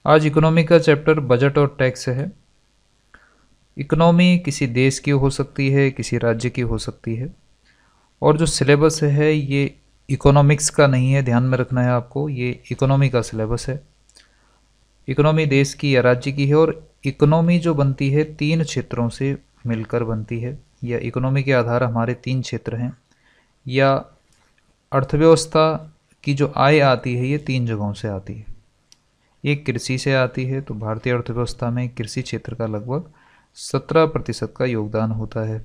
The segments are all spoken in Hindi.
आज इकोनॉमी का चैप्टर बजट और टैक्स है। इकोनॉमी किसी देश की हो सकती है, किसी राज्य की हो सकती है, और जो सिलेबस है ये इकोनॉमिक्स का नहीं है, ध्यान में रखना है आपको। ये इकोनॉमी का सिलेबस है। इकोनॉमी देश की या राज्य की है, और इकोनॉमी जो बनती है तीन क्षेत्रों से मिलकर बनती है, या इकोनॉमी के आधार हमारे तीन क्षेत्र हैं, या अर्थव्यवस्था की जो आय आती है ये तीन जगहों से आती है। एक कृषि से आती है, तो भारतीय अर्थव्यवस्था में कृषि क्षेत्र का लगभग 17% का योगदान होता है।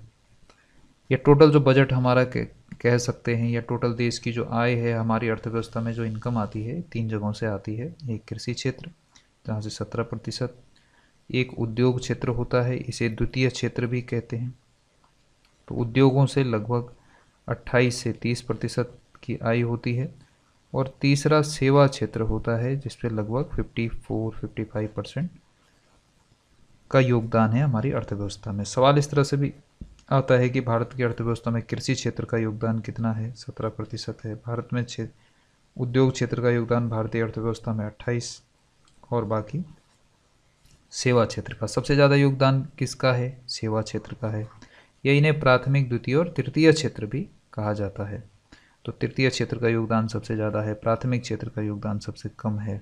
या टोटल जो बजट हमारा कह सकते हैं, या टोटल देश की जो आय है, हमारी अर्थव्यवस्था में जो इनकम आती है तीन जगहों से आती है। एक कृषि क्षेत्र जहाँ से 17%, एक उद्योग क्षेत्र होता है, इसे द्वितीय क्षेत्र भी कहते हैं, तो उद्योगों से लगभग 28 से 30% की आय होती है, और तीसरा सेवा क्षेत्र होता है जिसपे लगभग 54-55% का योगदान है हमारी अर्थव्यवस्था में। सवाल इस तरह से भी आता है कि भारत की अर्थव्यवस्था में कृषि क्षेत्र का योगदान कितना है, 17% है। भारत में उद्योग क्षेत्र का योगदान भारतीय अर्थव्यवस्था में 28, और बाकी सेवा क्षेत्र का सबसे ज़्यादा योगदान किसका है, सेवा क्षेत्र का है। या इन्हें प्राथमिक, द्वितीय और तृतीय क्षेत्र भी कहा जाता है। तो तृतीय क्षेत्र का योगदान सबसे ज़्यादा है, प्राथमिक क्षेत्र का योगदान सबसे कम है।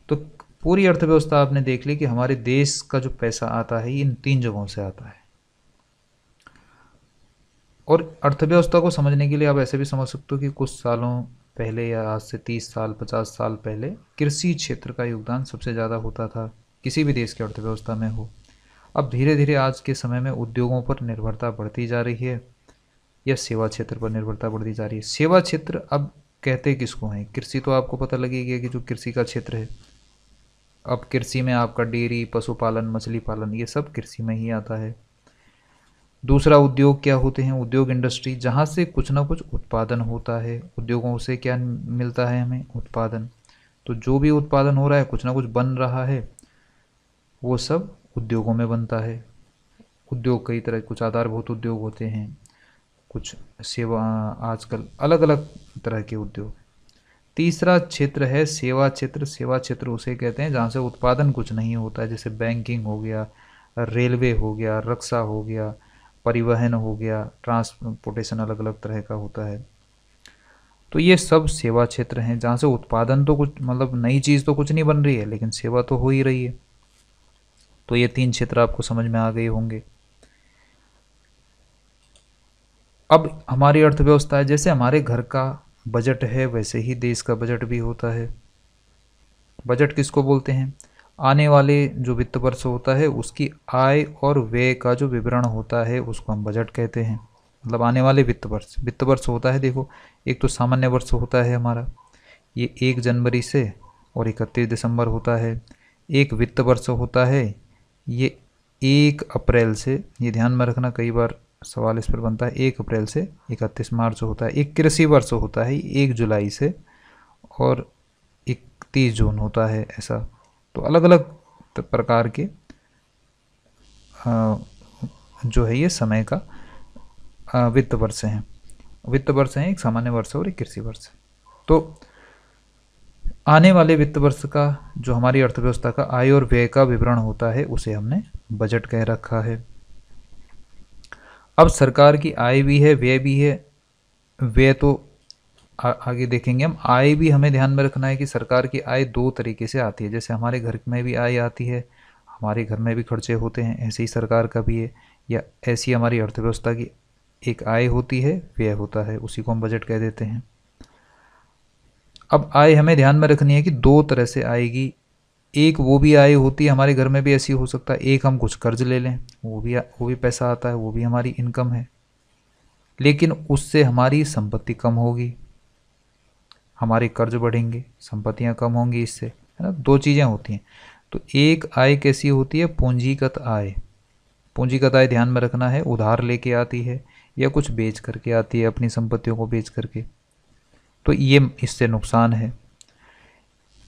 तो पूरी अर्थव्यवस्था आपने देख ली कि हमारे देश का जो पैसा आता है इन तीन जगहों से आता है। और अर्थव्यवस्था को समझने के लिए आप ऐसे भी समझ सकते हो कि कुछ सालों पहले, या आज से 30 साल 50 साल पहले, कृषि क्षेत्र का योगदान सबसे ज़्यादा होता था, किसी भी देश की अर्थव्यवस्था में हो। अब धीरे धीरे आज के समय में उद्योगों पर निर्भरता बढ़ती जा रही है, या सेवा क्षेत्र पर निर्भरता बढ़ती जा रही है। सेवा क्षेत्र अब कहते किसको हैं? कृषि तो आपको पता लगेगा कि जो कृषि का क्षेत्र है, अब कृषि में आपका डेयरी, पशुपालन, मछली पालन, ये सब कृषि में ही आता है। दूसरा उद्योग क्या होते हैं? उद्योग, इंडस्ट्री, जहाँ से कुछ ना कुछ उत्पादन होता है। उद्योगों से क्या मिलता है हमें? उत्पादन। तो जो भी उत्पादन हो रहा है, कुछ ना कुछ बन रहा है, वो सब उद्योगों में बनता है। उद्योग कई तरह, कुछ आधारभूत उद्योग होते हैं, कुछ सेवा, आजकल अलग अलग तरह के उद्योग। तीसरा क्षेत्र है सेवा क्षेत्र। सेवा क्षेत्र उसे कहते हैं जहाँ से उत्पादन कुछ नहीं होता है, जैसे बैंकिंग हो गया, रेलवे हो गया, रक्षा हो गया, परिवहन हो गया, ट्रांसपोर्टेशन अलग अलग तरह का होता है। तो ये सब सेवा क्षेत्र हैं जहाँ से उत्पादन तो कुछ, मतलब नई चीज़ तो कुछ नहीं बन रही है, लेकिन सेवा तो हो ही रही है। तो ये तीन क्षेत्र आपको समझ में आ गए होंगे। अब हमारी अर्थव्यवस्था है, जैसे हमारे घर का बजट है वैसे ही देश का बजट भी होता है। बजट किसको बोलते हैं? आने वाले जो वित्त वर्ष होता है उसकी आय और व्यय का जो विवरण होता है उसको हम बजट कहते हैं। मतलब आने वाले वित्त वर्ष होता है, देखो, एक तो सामान्य वर्ष होता है हमारा, ये 1 जनवरी से और 31 दिसंबर होता है। एक वित्त वर्ष होता है, ये 1 अप्रैल से, ये ध्यान में रखना, कई बार सवाल इस पर बनता है, 1 अप्रैल से 31 मार्च होता है। एक कृषि वर्ष होता है 1 जुलाई से और 31 जून होता है, ऐसा। तो अलग अलग प्रकार के जो है ये समय का वित्त वर्ष हैं। वित्त वर्ष हैं, एक सामान्य वर्ष और एक कृषि वर्ष। तो आने वाले वित्त वर्ष का जो हमारी अर्थव्यवस्था का आय और व्यय का विवरण होता है उसे हमने बजट कह रखा है। अब सरकार की आय भी है, व्यय भी है। व्यय तो आगे देखेंगे हम। आय भी हमें ध्यान में रखना है कि सरकार की आय 2 तरीके से आती है। जैसे हमारे घर में भी आय आती है, हमारे घर में भी खर्चे होते हैं, ऐसे ही सरकार का भी है, या ऐसी हमारी अर्थव्यवस्था की एक आय होती है, व्यय होता है, उसी को हम बजट कह देते हैं। अब आय हमें ध्यान में रखनी है कि 2 तरह से आएगी। एक वो भी आय होती है, हमारे घर में भी ऐसी हो सकता है, एक हम कुछ कर्ज ले लें, वो भी पैसा आता है, वो भी हमारी इनकम है, लेकिन उससे हमारी संपत्ति कम होगी, हमारे कर्ज बढ़ेंगे, संपत्तियां कम होंगी इससे, है ना। 2 चीज़ें होती हैं। तो एक आय कैसी होती है? पूंजीगत आय। पूंजीगत आय ध्यान में रखना है, उधार लेके आती है या कुछ बेच करके आती है, अपनी संपत्तियों को बेच करके, तो ये इससे नुकसान है।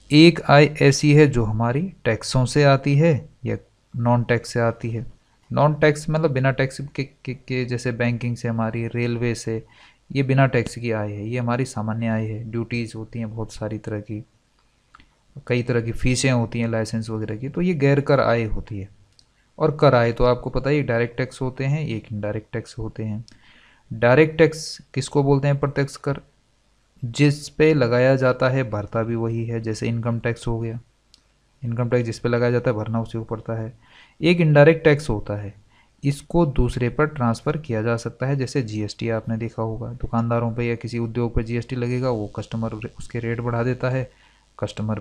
एक आय ऐसी है जो हमारी टैक्सों से आती है या नॉन टैक्स से आती है। नॉन टैक्स मतलब बिना टैक्स के जैसे बैंकिंग से, हमारी रेलवे से, ये बिना टैक्स की आय है, ये हमारी सामान्य आय है। ड्यूटीज़ होती हैं बहुत सारी तरह की, कई तरह की फीसें होती हैं लाइसेंस वगैरह की, तो ये गैर कर आय होती है। और कर आय तो आपको पता ही, डायरेक्ट टैक्स होते हैं, एक इनडायरेक्ट टैक्स होते हैं। डायरेक्ट टैक्स किसको बोलते हैं? प्रत्यक्ष कर। जिस पे लगाया जाता है भरता भी वही है, जैसे इनकम टैक्स हो गया। इनकम टैक्स जिस पे लगाया जाता है भरना उसी को पड़ता है। एक इनडायरेक्ट टैक्स होता है, इसको दूसरे पर ट्रांसफ़र किया जा सकता है, जैसे जीएसटी आपने देखा होगा, दुकानदारों पे या किसी उद्योग पे जीएसटी लगेगा, वो कस्टमर उसके रेट बढ़ा देता है, कस्टमर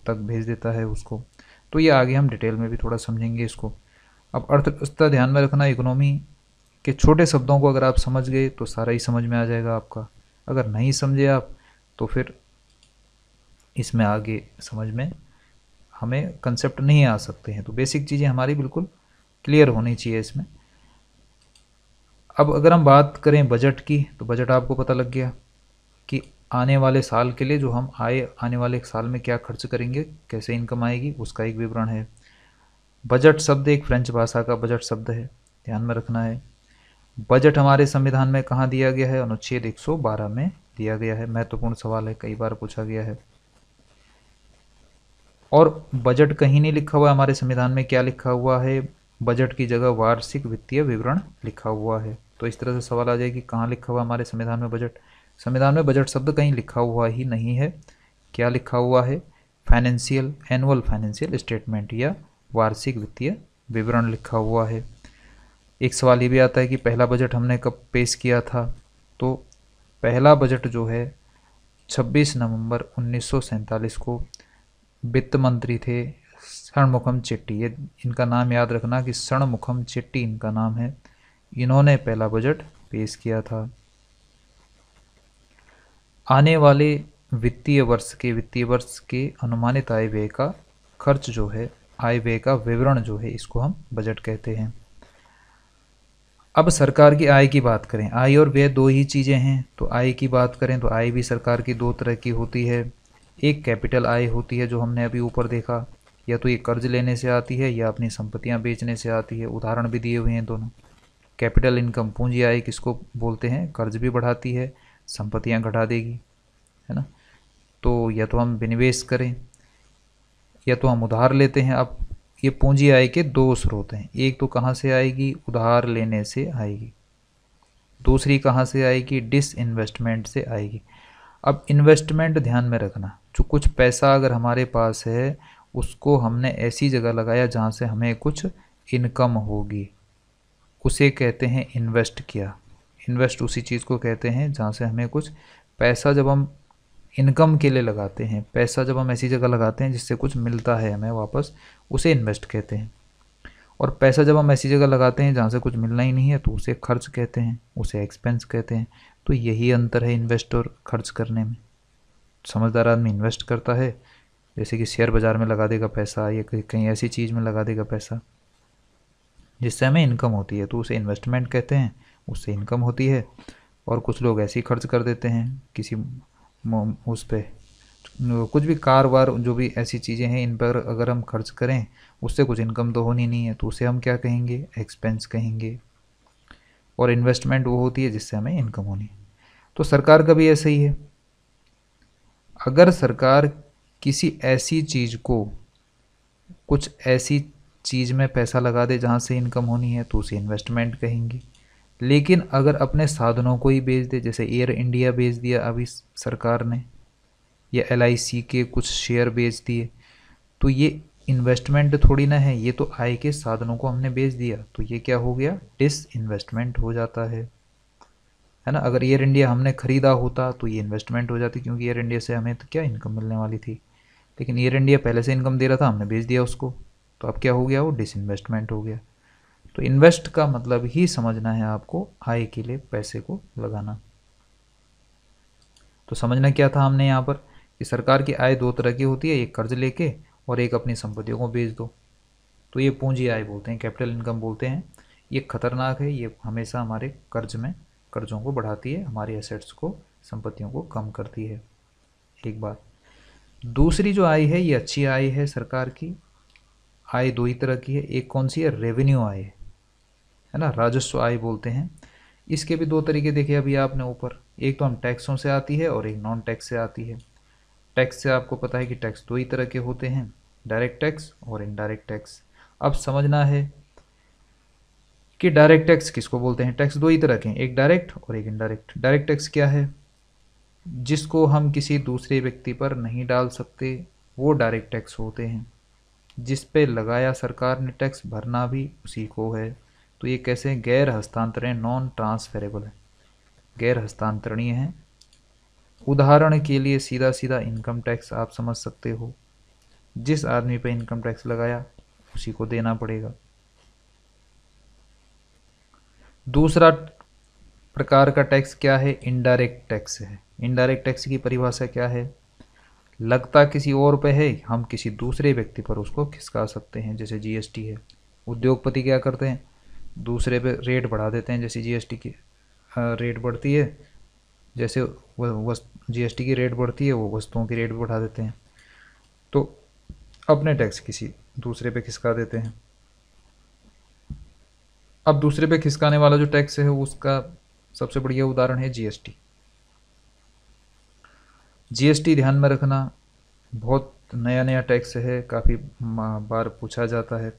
तक भेज देता है उसको। तो ये आगे हम डिटेल में भी थोड़ा समझेंगे इसको। अब अर्थव्यवस्था ध्यान में रखना, इकोनॉमी के छोटे शब्दों को अगर आप समझ गए तो सारा ही समझ में आ जाएगा आपका। अगर नहीं समझे आप तो फिर इसमें आगे समझ में हमें कंसेप्ट नहीं आ सकते हैं। तो बेसिक चीज़ें हमारी बिल्कुल क्लियर होनी चाहिए इसमें। अब अगर हम बात करें बजट की, तो बजट आपको पता लग गया कि आने वाले साल के लिए जो हम आने वाले एक साल में क्या खर्च करेंगे, कैसे इनकम आएगी, उसका एक विवरण है। बजट शब्द एक फ्रेंच भाषा का बजट शब्द है, ध्यान में रखना है। बजट हमारे संविधान में कहाँ दिया गया है? अनुच्छेद 112 में दिया गया है। महत्वपूर्ण सवाल है, कई बार पूछा गया है। और बजट कहीं नहीं लिखा हुआ है हमारे संविधान में, क्या लिखा हुआ है? बजट की जगह वार्षिक वित्तीय विवरण लिखा हुआ है। तो इस तरह से सवाल आ जाए कि कहाँ लिखा हुआ हमारे संविधान में बजट? संविधान में बजट शब्द कहीं लिखा हुआ ही नहीं है। क्या लिखा हुआ है? फाइनेंशियल, एनुअल फाइनेंशियल स्टेटमेंट या वार्षिक वित्तीय विवरण लिखा हुआ है। एक सवाल ये भी आता है कि पहला बजट हमने कब पेश किया था? तो पहला बजट जो है 26 नवंबर 1947 को वित्त मंत्री थे षणमुखम चेट्टी। ये इनका नाम याद रखना कि षणमुखम चेट्टी इनका नाम है। इन्होंने पहला बजट पेश किया था। आने वाले वित्तीय वर्ष के अनुमानित आय व्यय का खर्च जो है, आय व्यय का विवरण जो है, इसको हम बजट कहते हैं। अब सरकार की आय की बात करें, आय और व्यय दो ही चीज़ें हैं। तो आय की बात करें तो आय भी सरकार की दो तरह की होती है। एक कैपिटल आय होती है जो हमने अभी ऊपर देखा, या तो ये कर्ज लेने से आती है या अपनी संपत्तियां बेचने से आती है। उदाहरण भी दिए हुए हैं दोनों। कैपिटल इनकम पूंजी आय किसको बोलते हैं? कर्ज भी बढ़ाती है, संपत्तियां घटा देगी, है ना। तो या तो हम विनिवेश करें या तो हम उधार लेते हैं। अब ये पूंजी आय के दो स्रोत हैं। एक तो कहाँ से आएगी? उधार लेने से आएगी। दूसरी कहाँ से आएगी? डिसइन्वेस्टमेंट से आएगी। अब इन्वेस्टमेंट ध्यान में रखना, जो कुछ पैसा अगर हमारे पास है उसको हमने ऐसी जगह लगाया जहाँ से हमें कुछ इनकम होगी, उसे कहते हैं इन्वेस्ट किया। इन्वेस्ट उसी चीज़ को कहते हैं जहाँ से हमें कुछ पैसा, जब हम इनकम के लिए लगाते हैं, पैसा जब हम ऐसी जगह लगाते हैं जिससे कुछ मिलता है हमें वापस, उसे इन्वेस्ट कहते हैं। और पैसा जब हम ऐसी जगह लगाते हैं जहाँ से कुछ मिलना ही नहीं है तो उसे खर्च कहते हैं, उसे एक्सपेंस कहते हैं। तो यही अंतर है इन्वेस्ट और खर्च करने में। समझदार आदमी इन्वेस्ट करता है, जैसे कि शेयर बाज़ार में लगा देगा पैसा या कहीं ऐसी चीज़ में लगा देगा पैसा जिससे हमें इनकम होती है, तो उसे इन्वेस्टमेंट कहते हैं, उससे इनकम होती है। और कुछ लोग ऐसे ही खर्च कर देते हैं किसी उस पर, कुछ भी कार वार, जो भी ऐसी चीज़ें हैं इन पर अगर हम खर्च करें उससे कुछ इनकम तो होनी नहीं है, तो उसे हम क्या कहेंगे? एक्सपेंस कहेंगे। और इन्वेस्टमेंट वो होती है जिससे हमें इनकम होनी है। तो सरकार का भी ऐसा ही है। अगर सरकार किसी ऐसी चीज़ को, कुछ ऐसी चीज़ में पैसा लगा दे जहाँ से इनकम होनी है, तो उसे इन्वेस्टमेंट कहेंगे। लेकिन अगर अपने साधनों को ही बेच दे, जैसे एयर इंडिया बेच दिया अभी सरकार ने, या LIC के कुछ शेयर बेच दिए, तो ये इन्वेस्टमेंट थोड़ी ना है, ये तो आय के साधनों को हमने बेच दिया, तो ये क्या हो गया? डिसइन्वेस्टमेंट हो जाता है ना। अगर एयर इंडिया हमने खरीदा होता तो ये इन्वेस्टमेंट हो जाती, क्योंकि एयर इंडिया से हमें तो क्या इनकम मिलने वाली थी। लेकिन एयर इंडिया पहले से इनकम दे रहा था, हमने बेच दिया उसको, तो अब क्या हो गया? वो डिसइन्वेस्टमेंट हो गया। तो इन्वेस्ट का मतलब ही समझना है आपको, आय के लिए पैसे को लगाना। तो समझना क्या था हमने यहाँ पर कि सरकार की आय दो तरह की होती है, एक कर्ज लेके और एक अपनी संपत्तियों को बेच दो। तो ये पूंजी आय बोलते हैं, कैपिटल इनकम बोलते हैं। ये खतरनाक है, ये हमेशा हमारे कर्जों को बढ़ाती है, हमारी एसेट्स को, संपत्तियों को कम करती है। एक बात। दूसरी जो आय है ये अच्छी आय है सरकार की। आय दो ही तरह की है, एक कौन सी है? रेवेन्यू आय है ना, राजस्व आय बोलते हैं। इसके भी दो तरीके देखे अभी आपने ऊपर, एक तो हम टैक्सों से आती है और एक नॉन टैक्स से आती है। टैक्स से आपको पता है कि टैक्स दो ही तरह के होते हैं, डायरेक्ट टैक्स और इनडायरेक्ट टैक्स। अब समझना है कि डायरेक्ट टैक्स किसको बोलते हैं। टैक्स दो ही तरह के हैं, एक डायरेक्ट और एक इनडायरेक्ट। डायरेक्ट टैक्स क्या है? जिसको हम किसी दूसरे व्यक्ति पर नहीं डाल सकते वो डायरेक्ट टैक्स होते हैं। जिस पे लगाया सरकार ने टैक्स, भरना भी उसी को है। तो ये कैसे? गैर हस्तांतरणीय, नॉन ट्रांसफरेबल है, गैर हस्तांतरणीय है। उदाहरण के लिए सीधा सीधा इनकम टैक्स आप समझ सकते हो, जिस आदमी पे इनकम टैक्स लगाया उसी को देना पड़ेगा। दूसरा प्रकार का टैक्स क्या है? इनडायरेक्ट टैक्स है। इनडायरेक्ट टैक्स की परिभाषा क्या है? लगता किसी और पे है, हम किसी दूसरे व्यक्ति पर उसको खिसका सकते हैं, जैसे जीएसटी है। उद्योगपति क्या करते हैं? दूसरे पे रेट बढ़ा देते हैं, जैसे जीएसटी की रेट बढ़ती है, जैसे जीएसटी की रेट बढ़ती है वो वस्तुओं की रेट भी बढ़ा देते हैं, तो अपने टैक्स किसी दूसरे पे खिसका देते हैं। अब दूसरे पे खिसकाने वाला जो टैक्स है उसका सबसे बढ़िया उदाहरण है जीएसटी। जीएसटी ध्यान में रखना, बहुत नया नया टैक्स है, काफ़ी बार पूछा जाता है।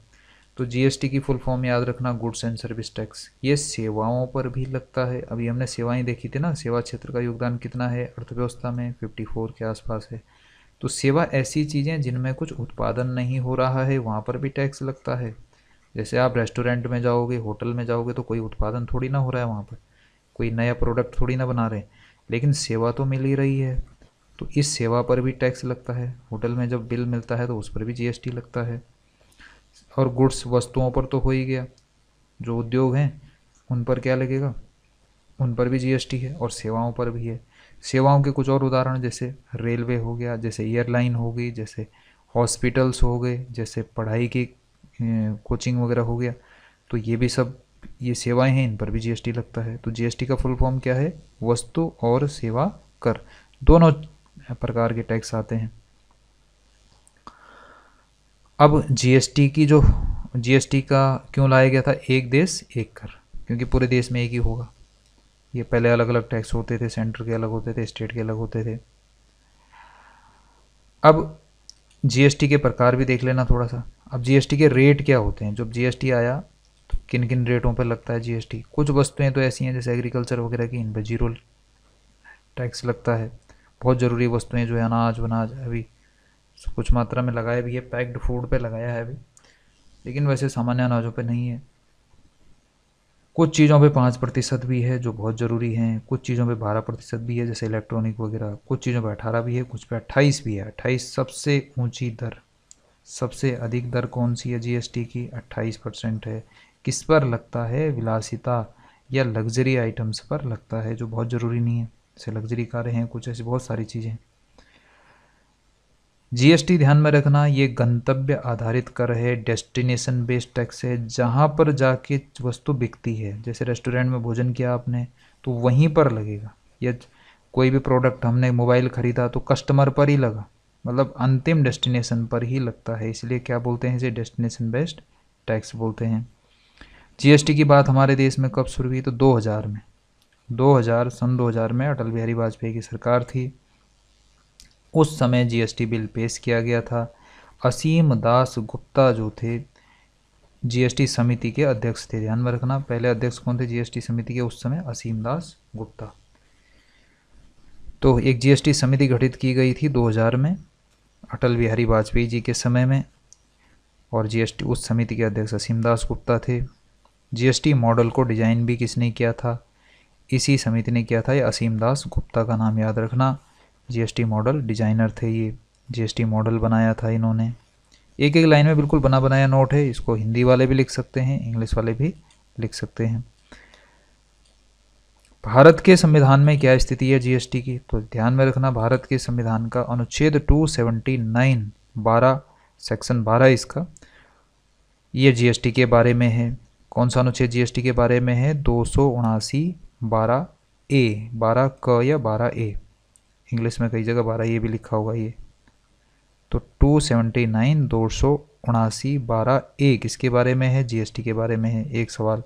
तो जीएसटी की फुल फॉर्म याद रखना, गुड्स एंड सर्विस टैक्स। ये सेवाओं पर भी लगता है। अभी हमने सेवाएं देखी थी ना, सेवा क्षेत्र का योगदान कितना है अर्थव्यवस्था में? 54 के आसपास है। तो सेवा ऐसी चीज़ें जिनमें कुछ उत्पादन नहीं हो रहा है, वहाँ पर भी टैक्स लगता है। जैसे आप रेस्टोरेंट में जाओगे, होटल में जाओगे, तो कोई उत्पादन थोड़ी ना हो रहा है वहाँ पर, कोई नया प्रोडक्ट थोड़ी ना बना रहे, लेकिन सेवा तो मिल ही रही है, तो इस सेवा पर भी टैक्स लगता है। होटल में जब बिल मिलता है तो उस पर भी जीएसटी लगता है। और गुड्स, वस्तुओं पर तो हो ही गया, जो उद्योग हैं उन पर क्या लगेगा? उन पर भी जीएसटी है, और सेवाओं पर भी है। सेवाओं के कुछ और उदाहरण, जैसे रेलवे हो गया, जैसे एयरलाइन हो गई, जैसे हॉस्पिटल्स हो गए, जैसे पढ़ाई की कोचिंग वगैरह हो गया, तो ये भी सब ये सेवाएं हैं, इन पर भी जीएसटी लगता है। तो जीएसटी का फुल फॉर्म क्या है? वस्तु और सेवा कर, दोनों प्रकार के टैक्स आते हैं। अब जीएसटी का क्यों लाया गया था? एक देश एक कर, क्योंकि पूरे देश में एक ही होगा। ये पहले अलग अलग टैक्स होते थे, सेंटर के अलग होते थे, स्टेट के अलग होते थे। अब जीएसटी के प्रकार भी देख लेना थोड़ा सा। अब जीएसटी के रेट क्या होते हैं? जब जीएसटी आया तो किन किन रेटों पर लगता है जीएसटी? कुछ वस्तुएं तो ऐसी हैं जैसे एग्रीकल्चर वगैरह की, इन पर जीरो टैक्स लगता है। बहुत ज़रूरी वस्तुएं जो है अनाज वनाज, अभी कुछ मात्रा में लगाया भी है, पैक्ड फूड पे लगाया है अभी, लेकिन वैसे सामान्य अनाजों पे नहीं है। कुछ चीज़ों पे 5% भी है जो बहुत ज़रूरी हैं, कुछ चीज़ों पे 12% भी है जैसे इलेक्ट्रॉनिक वगैरह, कुछ चीज़ों पे 18 भी है, कुछ पे 28 भी है। 28 सबसे ऊंची दर, सबसे अधिक दर कौन सी है जीएसटी की? 28% है। किस पर लगता है? विलासिता या लग्जरी आइटम्स पर लगता है, जो बहुत ज़रूरी नहीं है, जैसे लग्जरी कारें हैं, कुछ ऐसी बहुत सारी चीज़ें। जीएसटी ध्यान में रखना, ये गंतव्य आधारित कर है, डेस्टिनेशन बेस्ड टैक्स है। जहाँ पर जाके वस्तु बिकती है, जैसे रेस्टोरेंट में भोजन किया आपने तो वहीं पर लगेगा, या कोई भी प्रोडक्ट हमने मोबाइल ख़रीदा तो कस्टमर पर ही लगा, मतलब अंतिम डेस्टिनेशन पर ही लगता है, इसलिए क्या बोलते हैं इसे? डेस्टिनेशन बेस्ड टैक्स बोलते हैं। जीएसटी की बात हमारे देश में कब शुरू हुई? तो 2000 में, 2000 में अटल बिहारी वाजपेयी की सरकार थी, उस समय जीएसटी बिल पेश किया गया था। असीम दास गुप्ता जो थे जीएसटी समिति के अध्यक्ष थे। ध्यान में रखना, पहले अध्यक्ष कौन थे जीएसटी समिति के उस समय? असीम दास गुप्ता। तो एक जीएसटी समिति गठित की गई थी 2000 में अटल बिहारी वाजपेयी जी के समय में, और जीएसटी उस समिति के अध्यक्ष असीम दास गुप्ता थे। जीएसटी मॉडल को डिजाइन भी किसने किया था? इसी समिति ने किया था। ये असीम दास गुप्ता का नाम याद रखना, जीएसटी मॉडल डिजाइनर थे ये। जीएसटी मॉडल बनाया था इन्होंने। एक एक लाइन में बिल्कुल बना बनाया नोट है, इसको हिंदी वाले भी लिख सकते हैं, इंग्लिश वाले भी लिख सकते हैं। भारत के संविधान में क्या स्थिति है जीएसटी की? तो ध्यान में रखना, भारत के संविधान का अनुच्छेद 279 12 सेक्शन 12 इसका, ये जीएसटी के बारे में है। कौन सा अनुच्छेद जीएसटी के बारे में है? 279 12A, 12 क या 12A, इंग्लिश में कई जगह 12A भी लिखा होगा ये। तो 279 279 12A किसके बारे में है? जीएसटी के बारे में है। एक सवाल।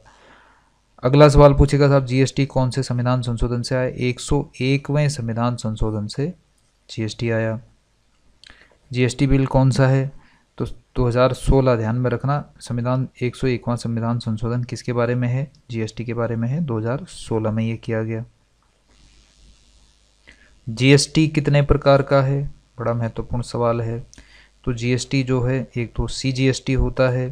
अगला सवाल पूछेगा साहब, जीएसटी कौन से संविधान संशोधन से आया? 101वें संविधान संशोधन से जीएसटी आया। जीएसटी बिल कौन सा है? तो 2016, ध्यान में रखना, संविधान 101वां संविधान संशोधन किसके बारे में है? जीएसटी के बारे में है, 2016 में ये किया गया। जीएसटी कितने प्रकार का है? बड़ा महत्वपूर्ण सवाल है। तो जीएसटी जो है, एक तो सीजीएसटी होता है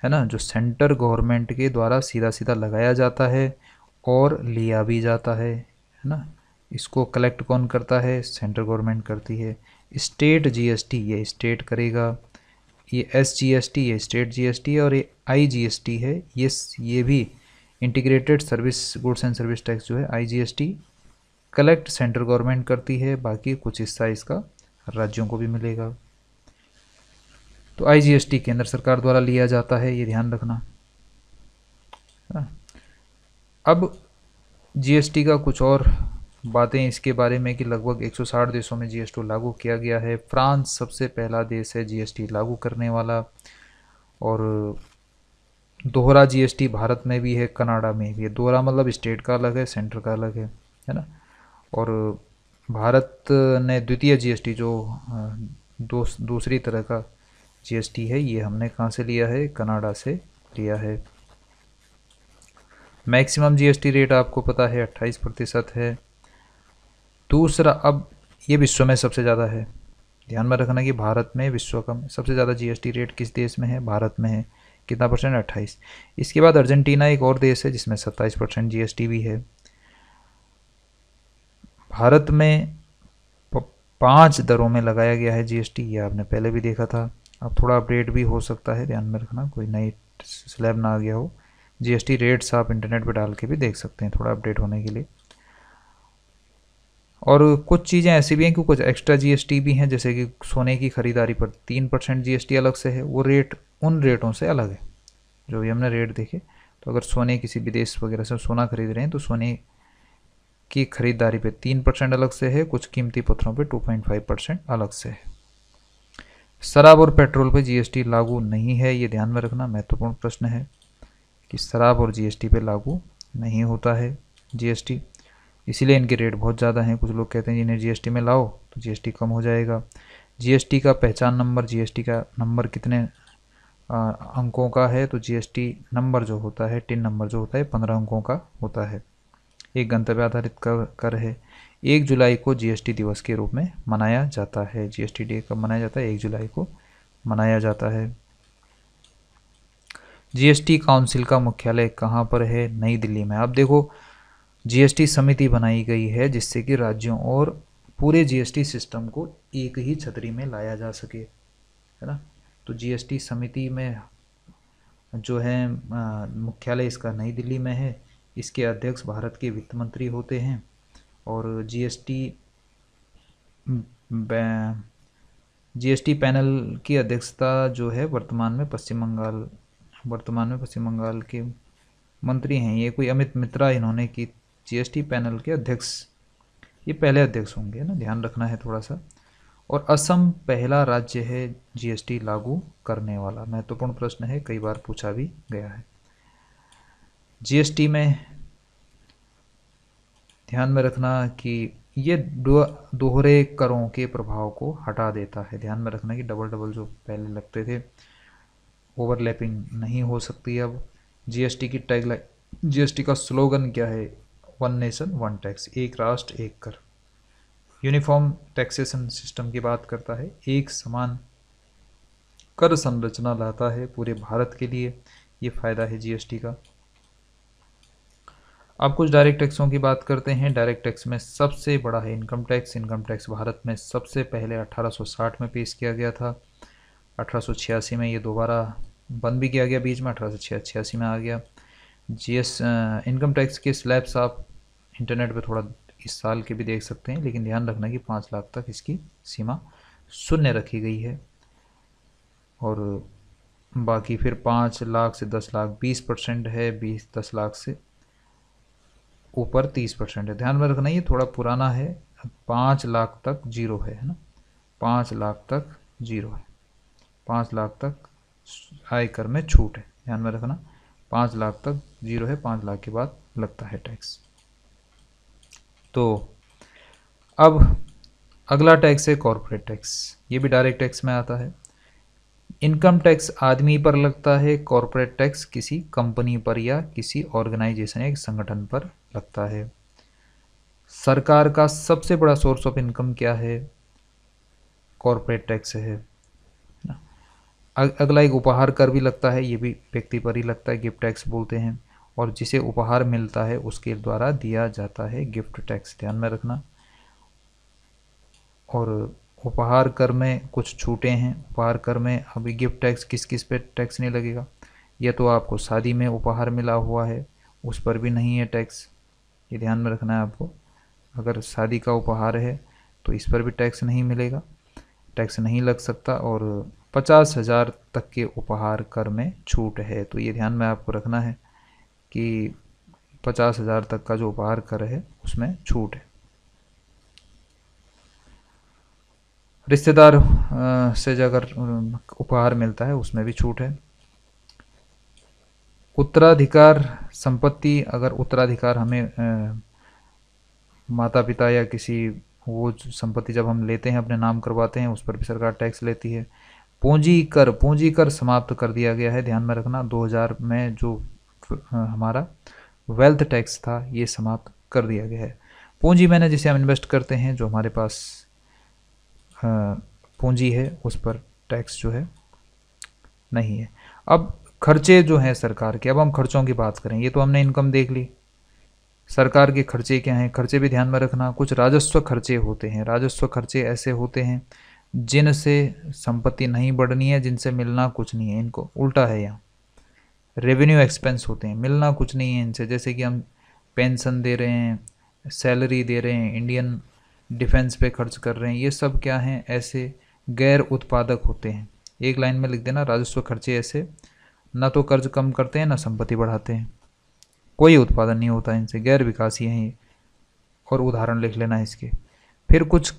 ना, जो सेंट्रल गवर्नमेंट के द्वारा सीधा सीधा लगाया जाता है और लिया भी जाता है ना। इसको कलेक्ट कौन करता है? सेंट्रल गवर्नमेंट करती है। स्टेट जीएसटी, ये स्टेट करेगा। ये एसजीएसटी, ये स्टेट जीएसटी है। और ये आईजीएसटी है, ये भी integrated service goods and service tax जो है, आईजीएसटी कलेक्ट सेंट्रल गवर्नमेंट करती है, बाकी कुछ हिस्सा इसका राज्यों को भी मिलेगा। तो आईजीएसटी केंद्र सरकार द्वारा लिया जाता है, ये ध्यान रखना। अब जीएसटी का कुछ और बातें इसके बारे में कि लगभग 160 देशों में जीएसटी लागू किया गया है। फ्रांस सबसे पहला देश है जीएसटी लागू करने वाला। और दोहरा जीएसटी भारत में भी है, कनाडा में भी है। दोहरा मतलब स्टेट का अलग है, सेंटर का अलग है ना। और भारत ने द्वितीय जीएसटी जो दूसरी तरह का जीएसटी है, ये हमने कहाँ से लिया है? कनाडा से लिया है। मैक्सिमम जीएसटी रेट आपको पता है 28% है। दूसरा, अब ये विश्व में सबसे ज़्यादा है, ध्यान में रखना कि भारत में विश्व का सबसे ज़्यादा जीएसटी रेट किस देश में है? भारत में है। कितना परसेंट? 28। इसके बाद अर्जेंटीना एक और देश है जिसमें 27% जीएसटी भी है। भारत में 5 दरों में लगाया गया है जीएसटी, ये आपने पहले भी देखा था। अब थोड़ा अपडेट भी हो सकता है, ध्यान में रखना, कोई नई स्लैब ना आ गया हो। जीएसटी रेट्स आप इंटरनेट पर डाल के भी देख सकते हैं थोड़ा अपडेट होने के लिए। और कुछ चीज़ें ऐसी भी हैं कि कुछ एक्स्ट्रा जीएसटी भी हैं, जैसे कि सोने की खरीदारी पर 3% जीएसटी अलग से है। वो रेट उन रेटों से अलग है जो भी हमने रेट देखे। तो अगर सोने किसी विदेश वगैरह से सोना खरीद रहे हैं तो सोने की खरीदारी पे 3% अलग से है, कुछ कीमती पत्थरों पे 2.5% अलग से है। शराब और पेट्रोल पे जीएसटी लागू नहीं है, ये ध्यान में रखना, महत्वपूर्ण प्रश्न है कि शराब और जीएसटी पे लागू नहीं होता है जीएसटी, इसीलिए इनके रेट बहुत ज़्यादा हैं। कुछ लोग कहते हैं इन्हें जीएसटी में लाओ तो जीएसटी कम हो जाएगा। जीएसटी का पहचान नंबर, जीएसटी का नंबर कितने अंकों का है? तो जीएसटी नंबर जो होता है, टिन नंबर जो होता है, 15 अंकों का होता है। एक गंतव्य आधारित कर है। 1 जुलाई को जीएसटी दिवस के रूप में मनाया जाता है। जीएसटी डे कब मनाया जाता है? 1 जुलाई को मनाया जाता है। जीएसटी काउंसिल का मुख्यालय कहाँ पर है? नई दिल्ली में। अब देखो, जीएसटी समिति बनाई गई है जिससे कि राज्यों और पूरे जीएसटी सिस्टम को एक ही छतरी में लाया जा सके, है ना। तो जीएसटी समिति में जो है मुख्यालय इसका नई दिल्ली में है। इसके अध्यक्ष भारत के वित्त मंत्री होते हैं। और जीएसटी पैनल की अध्यक्षता जो है वर्तमान में पश्चिम बंगाल के मंत्री हैं, ये कोई अमित मित्रा इन्होंने की जीएसटी पैनल के अध्यक्ष, ये पहले अध्यक्ष होंगे ना, ध्यान रखना है थोड़ा सा। और असम पहला राज्य है जीएसटी लागू करने वाला, महत्वपूर्ण प्रश्न है, कई बार पूछा भी गया है। जीएसटी में ध्यान में रखना कि ये दोहरे करों के प्रभाव को हटा देता है। ध्यान में रखना कि डबल डबल जो पहले लगते थे, ओवरलैपिंग नहीं हो सकती अब। जीएसटी की टैगलाइन, जीएसटी का स्लोगन क्या है? 1 नेशन 1 टैक्स, एक राष्ट्र एक कर। यूनिफॉर्म टैक्सेशन सिस्टम की बात करता है, एक समान कर संरचना लाता है पूरे भारत के लिए, ये फायदा है जीएसटी का। अब कुछ डायरेक्ट टैक्सों की बात करते हैं। डायरेक्ट टैक्स में सबसे बड़ा है income tax. Income tax Bharat में सबसे पहले 1860 में पेश किया गया था। 1886 में ये दोबारा बंद भी किया गया, बीच में 1886 में आ गया। इनकम टैक्स के स्लैब्स आप इंटरनेट पे थोड़ा इस साल के भी देख सकते हैं, लेकिन ध्यान रखना कि 5 लाख तक इसकी सीमा शून्य रखी गई है। और बाकी फिर 5 लाख से 10 लाख 20% है, 10 लाख से ऊपर 30% है। ध्यान में रखना ये थोड़ा पुराना है। 5 लाख तक जीरो है ना, 5 लाख तक जीरो है, 5 लाख तक आयकर में छूट है। ध्यान में रखना 5 लाख तक जीरो है, 5 लाख के बाद लगता है टैक्स। तो अब अगला टैक्स है कॉर्पोरेट टैक्स, ये भी डायरेक्ट टैक्स में आता है। इनकम टैक्स आदमी पर लगता है, कॉर्पोरेट टैक्स किसी कंपनी पर या किसी ऑर्गेनाइजेशन या एक संगठन पर लगता है। सरकार का सबसे बड़ा सोर्स ऑफ इनकम क्या है? कॉर्पोरेट टैक्स है। अगला एक उपहार कर भी लगता है, ये भी व्यक्ति पर ही लगता है, गिफ्ट टैक्स बोलते हैं, और जिसे उपहार मिलता है उसके द्वारा दिया जाता है गिफ्ट टैक्स, ध्यान में रखना। और उपहार कर में कुछ छूटें हैं। उपहार कर में अभी गिफ्ट टैक्स किस किस पे टैक्स नहीं लगेगा? या तो आपको शादी में उपहार मिला हुआ है उस पर भी नहीं है टैक्स, ये ध्यान में रखना है आपको। अगर शादी का उपहार है तो इस पर भी टैक्स नहीं मिलेगा, टैक्स नहीं लग सकता। और 50,000 तक के उपहार कर में छूट है, तो ये ध्यान में आपको रखना है कि 50,000 तक का जो उपहार कर है उसमें छूट है। रिश्तेदार से अगर उपहार मिलता है उसमें भी छूट है। उत्तराधिकार संपत्ति, अगर उत्तराधिकार हमें माता पिता या किसी, वो संपत्ति जब हम लेते हैं अपने नाम करवाते हैं उस पर भी सरकार टैक्स लेती है। पूंजी कर समाप्त कर दिया गया है, ध्यान में रखना। 2000 में जो हमारा वेल्थ टैक्स था ये समाप्त कर दिया गया है। पूंजी मैंने जिसे हम इन्वेस्ट करते हैं, जो हमारे पास पूंजी है उस पर टैक्स जो है नहीं है। अब खर्चे जो हैं सरकार के, अब हम खर्चों की बात करें। ये तो हमने इनकम देख ली, सरकार के खर्चे क्या हैं? खर्चे भी ध्यान में रखना। कुछ राजस्व खर्चे होते हैं। राजस्व खर्चे ऐसे होते हैं जिनसे संपत्ति नहीं बढ़नी है, जिनसे मिलना कुछ नहीं है, इनको उल्टा है यहाँ। रेवेन्यू एक्सपेंस होते हैं, मिलना कुछ नहीं है इनसे। जैसे कि हम पेंशन दे रहे हैं, सैलरी दे रहे हैं, इंडियन डिफेंस पे खर्च कर रहे हैं, ये सब क्या हैं? ऐसे गैर उत्पादक होते हैं। एक लाइन में लिख देना, राजस्व खर्चे ऐसे ना तो कर्ज कम करते हैं ना संपत्ति बढ़ाते हैं, कोई उत्पादन नहीं होता इनसे, गैर विकासी हैं ये। और उदाहरण लिख लेना इसके। फिर कुछ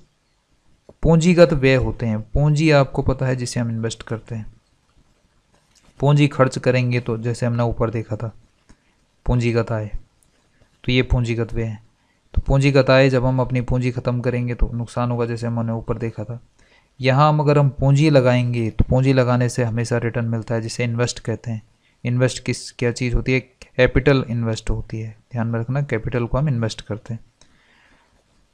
पूंजीगत व्यय होते हैं। पूंजी आपको पता है जिसे हम इन्वेस्ट करते हैं। पूंजी खर्च करेंगे तो जैसे हमने ऊपर देखा था पूंजीगत आय, तो ये पूंजीगत व्यय है। तो पूंजीगत आय जब हम अपनी पूंजी खत्म करेंगे तो नुकसान होगा, जैसे हमने ऊपर देखा था। यहाँ हम अगर हम पूंजी लगाएंगे तो पूंजी लगाने से हमेशा रिटर्न मिलता है, जिसे इन्वेस्ट कहते हैं। इन्वेस्ट क्या चीज़ होती है? कैपिटल इन्वेस्ट होती है, ध्यान में रखना। कैपिटल को हम इन्वेस्ट करते हैं।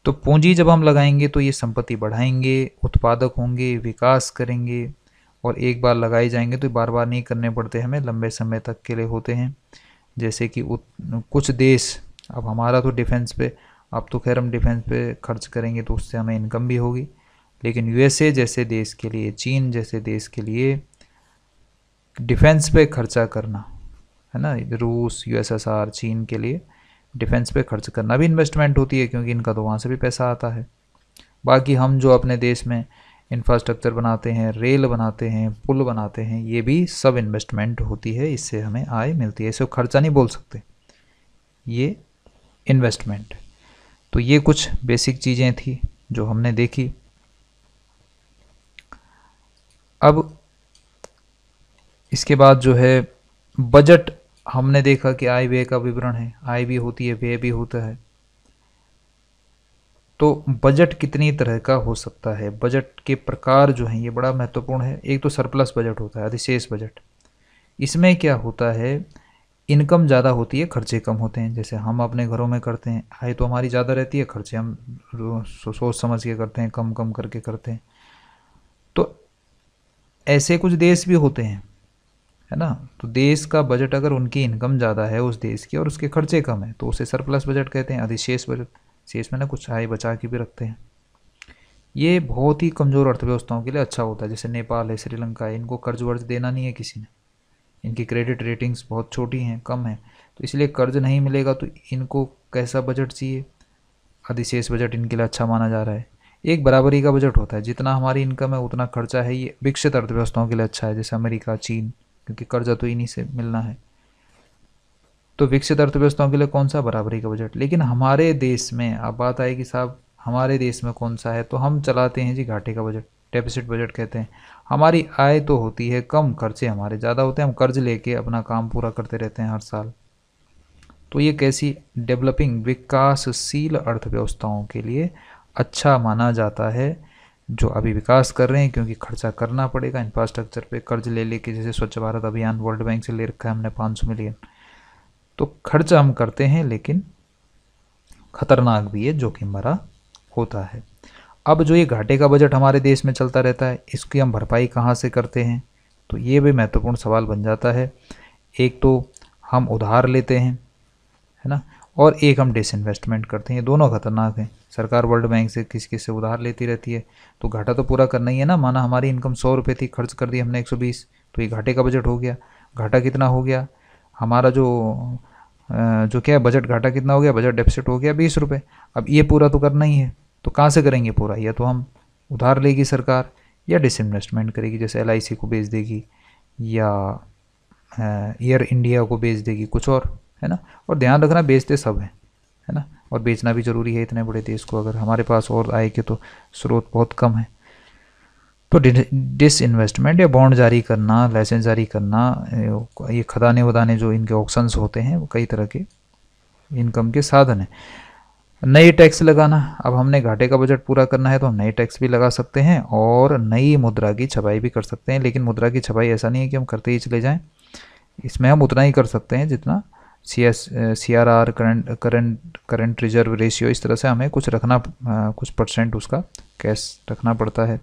तो पूंजी जब हम लगाएंगे तो ये संपत्ति बढ़ाएंगे, उत्पादक होंगे, विकास करेंगे, और एक बार लगाए जाएंगे तो बार बार नहीं करने पड़ते हमें, लंबे समय तक के लिए होते हैं। जैसे कि कुछ देश, अब हमारा तो डिफेंस पे, अब तो खैर हम डिफेंस पे खर्च करेंगे तो उससे हमें इनकम भी होगी, लेकिन यूएसए जैसे देश के लिए, चीन जैसे देश के लिए डिफेंस पे खर्चा करना है ना, रूस, यूएसएसआर, चीन के लिए डिफेंस पे खर्च करना भी इन्वेस्टमेंट होती है, क्योंकि इनका तो वहाँ से भी पैसा आता है। बाकी हम जो अपने देश में इंफ्रास्ट्रक्चर बनाते हैं, रेल बनाते हैं, पुल बनाते हैं, ये भी सब इन्वेस्टमेंट होती है, इससे हमें आय मिलती है। इसे खर्चा नहीं बोल सकते, ये इन्वेस्टमेंट। तो ये कुछ बेसिक चीज़ें थी जो हमने देखी। अब इसके बाद जो है बजट, हमने देखा कि आय व्यय का विवरण है, आय भी होती है, व्यय भी होता है। तो बजट कितनी तरह का हो सकता है? बजट के प्रकार जो हैं ये बड़ा महत्वपूर्ण है। एक तो सरप्लस बजट होता है, अधिशेष बजट। इसमें क्या होता है? इनकम ज़्यादा होती है, खर्चे कम होते हैं। जैसे हम अपने घरों में करते हैं, आय तो हमारी ज़्यादा रहती है, खर्चे हम सोच समझ के करते हैं, कम कम करके करते हैं। तो ऐसे कुछ देश भी होते हैं, है ना। तो देश का बजट, अगर उनकी इनकम ज़्यादा है उस देश की और उसके खर्चे कम है, तो उसे सरप्लस बजट कहते हैं, अधिशेष बजट। शेष में ना कुछ आय बचा के भी रखते हैं। ये बहुत ही कमज़ोर अर्थव्यवस्थाओं के लिए अच्छा होता है, जैसे नेपाल है, श्रीलंका है, इनको कर्ज वर्ज देना नहीं है किसी ने, इनकी क्रेडिट रेटिंग्स बहुत छोटी हैं, कम है, तो इसलिए कर्ज नहीं मिलेगा। तो इनको कैसा बजट चाहिए? अधिशेष बजट इनके लिए अच्छा माना जा रहा है। एक बराबरी का बजट होता है, जितना हमारी इनकम है उतना खर्चा है। ये विकसित अर्थव्यवस्थाओं के लिए अच्छा है, जैसे अमेरिका, चीन, क्योंकि कर्जा तो इन्हीं से मिलना है। तो विकसित अर्थव्यवस्थाओं के लिए कौन सा? बराबरी का बजट। लेकिन हमारे देश में अब बात आएगी साहब, हमारे देश में कौन सा है? तो हम चलाते हैं जी घाटे का बजट, डेफिसिट बजट कहते हैं। हमारी आय तो होती है कम, खर्चे हमारे ज़्यादा होते हैं, हम कर्ज लेके अपना काम पूरा करते रहते हैं हर साल। तो ये कैसी? डेवलपिंग, विकासशील अर्थव्यवस्थाओं के लिए अच्छा माना जाता है जो अभी विकास कर रहे हैं, क्योंकि खर्चा करना पड़ेगा इंफ्रास्ट्रक्चर पे, कर्ज ले लेके, जैसे स्वच्छ भारत अभियान वर्ल्ड बैंक से ले रखा है हमने 500 मिलियन। तो खर्चा हम करते हैं, लेकिन खतरनाक भी है, जोखिम भरा होता है। अब जो ये घाटे का बजट हमारे देश में चलता रहता है, इसकी हम भरपाई कहाँ से करते हैं, तो ये भी महत्वपूर्ण सवाल बन जाता है। एक तो हम उधार लेते हैं, है ना, और एक हम डिसइन्वेस्टमेंट करते हैं। ये दोनों खतरनाक हैं। सरकार वर्ल्ड बैंक से किस से उधार लेती रहती है, तो घाटा तो पूरा करना ही है ना। माना हमारी इनकम 100 रुपये थी, खर्च कर दी हमने 120, तो ये घाटे का बजट हो गया। घाटा कितना हो गया हमारा, जो क्या है बजट, घाटा कितना हो गया, बजट डेफिसिट हो गया 20 रुपये। अब ये पूरा तो करना ही है, तो कहाँ से करेंगे पूरा, या तो हम उधार लेगी सरकार, या डिसइन्वेस्टमेंट करेगी, जैसे LIC को बेच देगी, या एयर इंडिया को बेच देगी, कुछ और, है ना। और ध्यान रखना बेचते सब है ना, और बेचना भी ज़रूरी है इतने बड़े देश को, अगर हमारे पास और आय के तो स्रोत बहुत कम है। तो डिसइन्वेस्टमेंट या बॉन्ड जारी करना, लाइसेंस जारी करना, ये खदाने वदाने जो इनके ऑक्शंस होते हैं, वो कई तरह के इनकम के साधन हैं। नए टैक्स लगाना, अब हमने घाटे का बजट पूरा करना है तो हम नए टैक्स भी लगा सकते हैं, और नई मुद्रा की छपाई भी कर सकते हैं। लेकिन मुद्रा की छपाई ऐसा नहीं है कि हम करते ही चले जाएं, इसमें हम उतना ही कर सकते हैं जितना CRR, करंट रिजर्व रेशियो, इस तरह से हमें कुछ रखना, कुछ परसेंट उसका कैश रखना पड़ता है,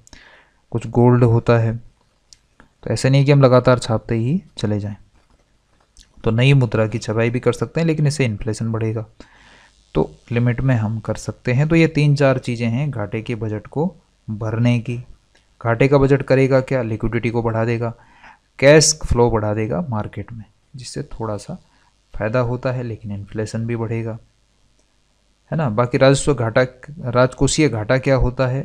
कुछ गोल्ड होता है। तो ऐसे नहीं कि हम लगातार छापते ही चले जाएं। तो नई मुद्रा की छपाई भी कर सकते हैं, लेकिन इससे इन्फ्लेशन बढ़ेगा, तो लिमिट में हम कर सकते हैं। तो ये 3-4 चीज़ें हैं घाटे के बजट को भरने की। घाटे का बजट करेगा क्या, लिक्विडिटी को बढ़ा देगा, कैश फ्लो बढ़ा देगा मार्केट में, जिससे थोड़ा सा फ़ायदा होता है, लेकिन इन्फ्लेशन भी बढ़ेगा, है ना। बाकी राजस्व घाटा, राजकोषीय घाटा क्या होता है,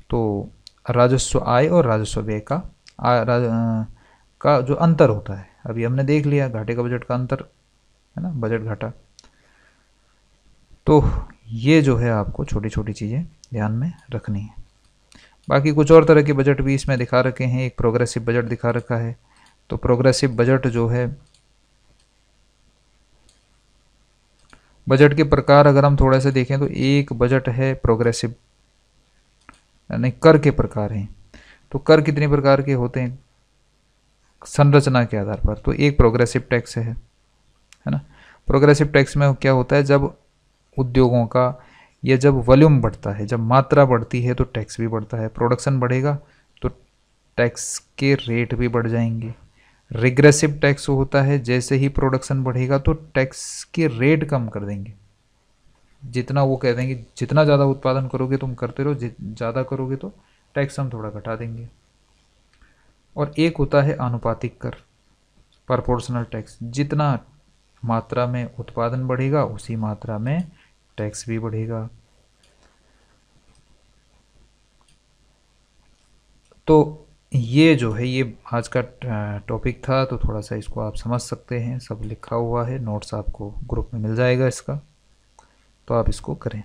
तो राजस्व आय और राजस्व व्यय का जो अंतर होता है, अभी हमने देख लिया घाटे का बजट का अंतर, है ना, बजट घाटा। तो ये जो है आपको छोटी छोटी चीज़ें ध्यान में रखनी है। बाकी कुछ और तरह के बजट भी इसमें दिखा रखे हैं। एक प्रोग्रेसिव बजट दिखा रखा है। तो प्रोग्रेसिव बजट जो है, बजट के प्रकार अगर हम थोड़ा सा देखें तो एक बजट है प्रोग्रेसिव, यानी कर के प्रकार हैं। तो कर कितने प्रकार के होते हैं संरचना के आधार पर, तो एक प्रोग्रेसिव टैक्स है ना। प्रोग्रेसिव टैक्स में क्या होता है, जब उद्योगों का, या जब वॉल्यूम बढ़ता है, जब मात्रा बढ़ती है तो टैक्स भी बढ़ता है। प्रोडक्शन बढ़ेगा तो टैक्स के रेट भी बढ़ जाएंगे। रिग्रेसिव टैक्स होता है, जैसे ही प्रोडक्शन बढ़ेगा तो टैक्स के रेट कम कर देंगे। जितना वो कह देंगे, जितना ज़्यादा उत्पादन करोगे तुम करते रहो, ज़्यादा करोगे तो टैक्स हम थोड़ा घटा देंगे। और एक होता है आनुपातिक कर, प्रोपोर्शनल टैक्स, जितना मात्रा में उत्पादन बढ़ेगा उसी मात्रा में टैक्स भी बढ़ेगा। तो ये जो है, ये आज का टॉपिक था, तो थोड़ा सा इसको आप समझ सकते हैं, सब लिखा हुआ है, नोट्स आपको ग्रुप में मिल जाएगा इसका, तो आप इसको करें।